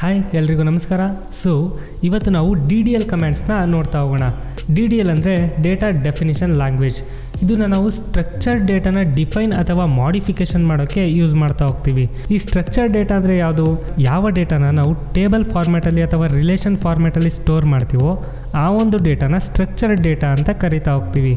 Hi ಎಲ್ರಿಗೂ ನಮಸ್ಕಾರ. ಇವತ್ತು ನಾವು DDL ಕಮ್ಯಾಂಡ್ಸ್ನ ನೋಡ್ತಾ ಹೋಗೋಣ. DDL ಅಂದರೆ ಡೇಟಾ ಡೆಫಿನಿಷನ್ ಲ್ಯಾಂಗ್ವೇಜ್. ಇದನ್ನು ನಾವು ಸ್ಟ್ರಕ್ಚರ್ಡ್ ಡೇಟಾನ ಡಿಫೈನ್ ಅಥವಾ ಮಾಡಿಫಿಕೇಷನ್ ಮಾಡೋಕ್ಕೆ ಯೂಸ್ ಮಾಡ್ತಾ ಹೋಗ್ತೀವಿ. ಈ ಸ್ಟ್ರಕ್ಚರ್ಡ್ ಡೇಟಾ ಅಂದರೆ ಯಾವುದು? ಯಾವ ಡೇಟಾನ ನಾವು ಟೇಬಲ್ ಫಾರ್ಮ್ಯಾಟಲ್ಲಿ ಅಥವಾ ರಿಲೇಷನ್ ಫಾರ್ಮ್ಯಾಟಲ್ಲಿ ಸ್ಟೋರ್ ಮಾಡ್ತೀವೋ ಆ ಒಂದು ಡೇಟಾನ ಸ್ಟ್ರಕ್ಚರ್ಡ್ ಡೇಟಾ ಅಂತ ಕರಿತಾ ಹೋಗ್ತೀವಿ.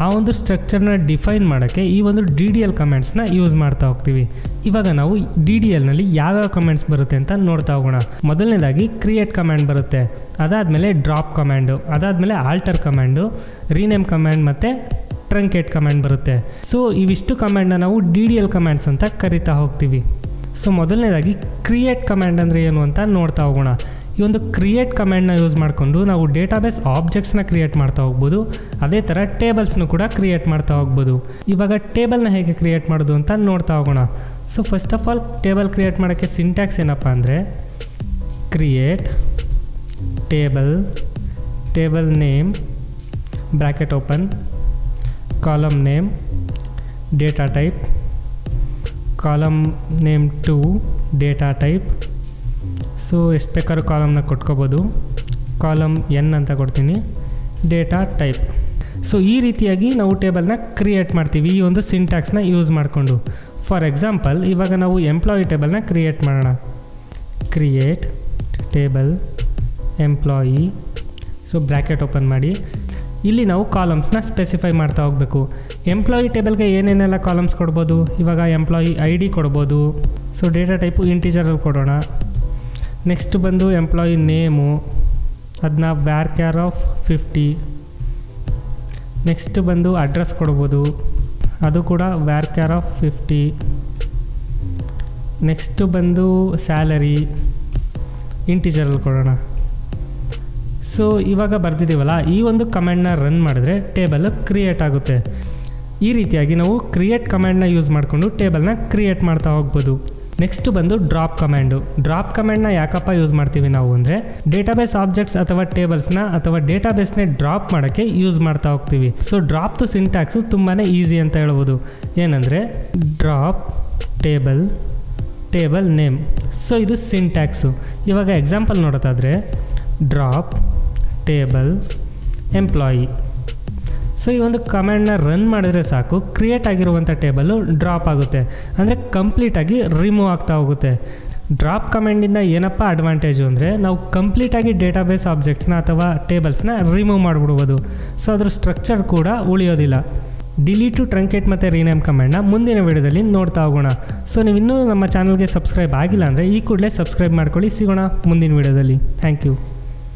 ಆ ಒಂದು ಸ್ಟ್ರಕ್ಚರ್ನ ಡಿಫೈನ್ ಮಾಡೋಕ್ಕೆ ಈ ಒಂದು DDL ಕಮೆಂಟ್ಸ್ನ ಯೂಸ್ ಮಾಡ್ತಾ ಹೋಗ್ತೀವಿ. ಇವಾಗ ನಾವು DDLನಲ್ಲಿ ಯಾವ್ಯಾವ ಕಮೆಂಟ್ಸ್ ಬರುತ್ತೆ ಅಂತ ನೋಡ್ತಾ ಹೋಗೋಣ. ಮೊದಲನೇದಾಗಿ ಕ್ರಿಯೇಟ್ ಕಮ್ಯಾಂಡ್ ಬರುತ್ತೆ, ಅದಾದಮೇಲೆ ಡ್ರಾಪ್ ಕಮ್ಯಾಂಡು, ಅದಾದಮೇಲೆ ಆಲ್ಟರ್ ಕಮ್ಯಾಂಡು, ರೀನೇಮ್ ಕಮ್ಯಾಂಡ್ ಮತ್ತು ಟ್ರಂಕೇಟ್ ಕಮ್ಯಾಂಡ್ ಬರುತ್ತೆ. ಇವಿಷ್ಟು ಕಮ್ಯಾಂಡ್ನ ನಾವು DDL ಕಮ್ಯಾಂಡ್ಸ್ ಅಂತ ಕರಿತಾ ಹೋಗ್ತೀವಿ. ಮೊದಲನೇದಾಗಿ ಕ್ರಿಯೇಟ್ ಕಮ್ಯಾಂಡ್ ಅಂದರೆ ಏನು ಅಂತ ನೋಡ್ತಾ ಹೋಗೋಣ. ಈ ಒಂದು ಕ್ರಿಯೇಟ್ ಕಮ್ಯಾಂಡ್ನ ಯೂಸ್ ಮಾಡಿಕೊಂಡು ನಾವು ಡೇಟಾಬೇಸ್ ಆಬ್ಜೆಕ್ಟ್ಸ್ನ ಕ್ರಿಯೇಟ್ ಮಾಡ್ತಾ ಹೋಗ್ಬೋದು. ಅದೇ ಥರ ಟೇಬಲ್ಸ್ನು ಕೂಡ ಕ್ರಿಯೇಟ್ ಮಾಡ್ತಾ ಹೋಗ್ಬೋದು. ಇವಾಗ ಟೇಬಲ್ನ ಹೇಗೆ ಕ್ರಿಯೇಟ್ ಮಾಡೋದು ಅಂತ ನೋಡ್ತಾ ಹೋಗೋಣ. First of all table create ಮಾಡೋಕ್ಕೆ ಸಿಂಟ್ಯಾಕ್ಸ್ ಏನಪ್ಪ ಅಂದರೆ create table name bracket open, column name, data type, column name two data type. ಎಷ್ಟು ಬೇಕಾದ್ರೂ ಕಾಲಮ್ನ ಕೊಟ್ಕೋಬೋದು. ಕಾಲಮ್ N ಅಂತ ಕೊಡ್ತೀನಿ, ಡೇಟಾ ಟೈಪ್. ಈ ರೀತಿಯಾಗಿ ನಾವು ಟೇಬಲ್ನ ಕ್ರಿಯೇಟ್ ಮಾಡ್ತೀವಿ ಈ ಒಂದು ಸಿಂಟ್ಯಾಕ್ಸ್ನ ಯೂಸ್ ಮಾಡಿಕೊಂಡು. ಫಾರ್ ಎಕ್ಸಾಂಪಲ್ ಇವಾಗ ನಾವು ಎಂಪ್ಲಾಯಿ ಟೇಬಲ್ನ ಕ್ರಿಯೇಟ್ ಮಾಡೋಣ. Create table employee, bracket open ಮಾಡಿ. ಇಲ್ಲಿ ನಾವು ಕಾಲಮ್ಸ್ನ ಸ್ಪೆಸಿಫೈ ಮಾಡ್ತಾ ಹೋಗಬೇಕು. ಎಂಪ್ಲಾಯಿ ಟೇಬಲ್ಗೆ ಏನೇನೆಲ್ಲ ಕಾಲಮ್ಸ್ ಕೊಡ್ಬೋದು? ಇವಾಗ ಎಂಪ್ಲಾಯಿ ID ಕೊಡ್ಬೋದು. ಡೇಟಾ ಟೈಪು ಇಂಟಿಜರಲ್ಲಿ ಕೊಡೋಣ. ನೆಕ್ಸ್ಟ್ ಬಂದು ಎಂಪ್ಲಾಯಿ ನೇಮು, ಅದನ್ನ varchar of 50. ನೆಕ್ಸ್ಟ್ ಬಂದು ಅಡ್ರೆಸ್ ಕೊಡ್ಬೋದು, ಅದು ಕೂಡ varchar of 50. ನೆಕ್ಸ್ಟ್ ಬಂದು ಸ್ಯಾಲರಿ ಇಂಟಿಜರಲ್ಲಿ ಕೊಡೋಣ. ಇವಾಗ ಬರ್ತಿದ್ದೀವಲ್ಲ, ಈ ಒಂದು ಕಮ್ಯಾಂಡ್ನ ರನ್ ಮಾಡಿದ್ರೆ ಟೇಬಲ್ ಕ್ರಿಯೇಟ್ ಆಗುತ್ತೆ. ಈ ರೀತಿಯಾಗಿ ನಾವು ಕ್ರಿಯೇಟ್ ಕಮ್ಯಾಂಡ್ನ ಯೂಸ್ ಮಾಡಿಕೊಂಡು ಟೇಬಲ್ನ ಕ್ರಿಯೇಟ್ ಮಾಡ್ತಾ ಹೋಗ್ಬೋದು. ನೆಕ್ಸ್ಟ್ ಬಂದು ಡ್ರಾಪ್ ಕಮ್ಯಾಂಡು. ಡ್ರಾಪ್ ಕಮ್ಯಾಂಡ್ನ ಯಾಕಪ್ಪ ಯೂಸ್ ಮಾಡ್ತೀವಿ ನಾವು ಅಂದರೆ ಡೇಟಾಬೇಸ್ ಆಬ್ಜೆಕ್ಟ್ಸ್ ಅಥವಾ ಟೇಬಲ್ಸ್ನ ಅಥವಾ ಡೇಟಾಬೇಸ್ನೇ ಡ್ರಾಪ್ ಮಾಡೋಕ್ಕೆ ಯೂಸ್ ಮಾಡ್ತಾ ಹೋಗ್ತೀವಿ. ಡ್ರಾಪ್ದು ಸಿಂಟ್ಯಾಕ್ಸು ತುಂಬಾ ಈಸಿ ಅಂತ ಹೇಳ್ಬೋದು. ಏನಂದರೆ ಡ್ರಾಪ್ ಟೇಬಲ್ ನೇಮ್. ಇದು ಸಿಂಟ್ಯಾಕ್ಸು. ಇವಾಗ ಎಕ್ಸಾಂಪಲ್ ನೋಡೋದಾದರೆ ಡ್ರಾಪ್ ಟೇಬಲ್ ಎಂಪ್ಲಾಯಿ. ಈ ಒಂದು ಕಮ್ಯಾಂಡ್ನ ರನ್ ಮಾಡಿದ್ರೆ ಸಾಕು, ಕ್ರಿಯೇಟ್ ಆಗಿರುವಂಥ ಟೇಬಲ್ಲು ಡ್ರಾಪ್ ಆಗುತ್ತೆ, ಅಂದರೆ ಕಂಪ್ಲೀಟಾಗಿ ರಿಮೂವ್ ಆಗ್ತಾ ಹೋಗುತ್ತೆ. ಡ್ರಾಪ್ ಕಮ್ಯಾಂಡಿಂದ ಏನಪ್ಪ ಅಡ್ವಾಂಟೇಜು ಅಂದರೆ ನಾವು ಕಂಪ್ಲೀಟಾಗಿ ಡೇಟಾಬೇಸ್ ಆಬ್ಜೆಕ್ಟ್ಸ್ನ ಅಥವಾ ಟೇಬಲ್ಸ್ನ ರಿಮೂವ್ ಮಾಡಿಬಿಡ್ಬೋದು. ಅದ್ರ ಸ್ಟ್ರಕ್ಚರ್ ಕೂಡ ಉಳಿಯೋದಿಲ್ಲ. ಡಿಲೀಟು, ಟ್ರಂಕೇಟ್ ಮತ್ತು ರೀನೇಮ್ ಕಮ್ಯಾಂಡ್ನ ಮುಂದಿನ ವೀಡಿಯೋದಲ್ಲಿ ನೋಡ್ತಾ ಹೋಗೋಣ. ನೀವು ಇನ್ನೂ ನಮ್ಮ ಚಾನಲ್ಗೆ ಸಬ್ಸ್ಕ್ರೈಬ್ ಆಗಿಲ್ಲ ಅಂದರೆ ಈ ಕೂಡಲೇ ಸಬ್ಸ್ಕ್ರೈಬ್ ಮಾಡ್ಕೊಳ್ಳಿ. ಸಿಗೋಣ ಮುಂದಿನ ವೀಡಿಯೋದಲ್ಲಿ. Thank you.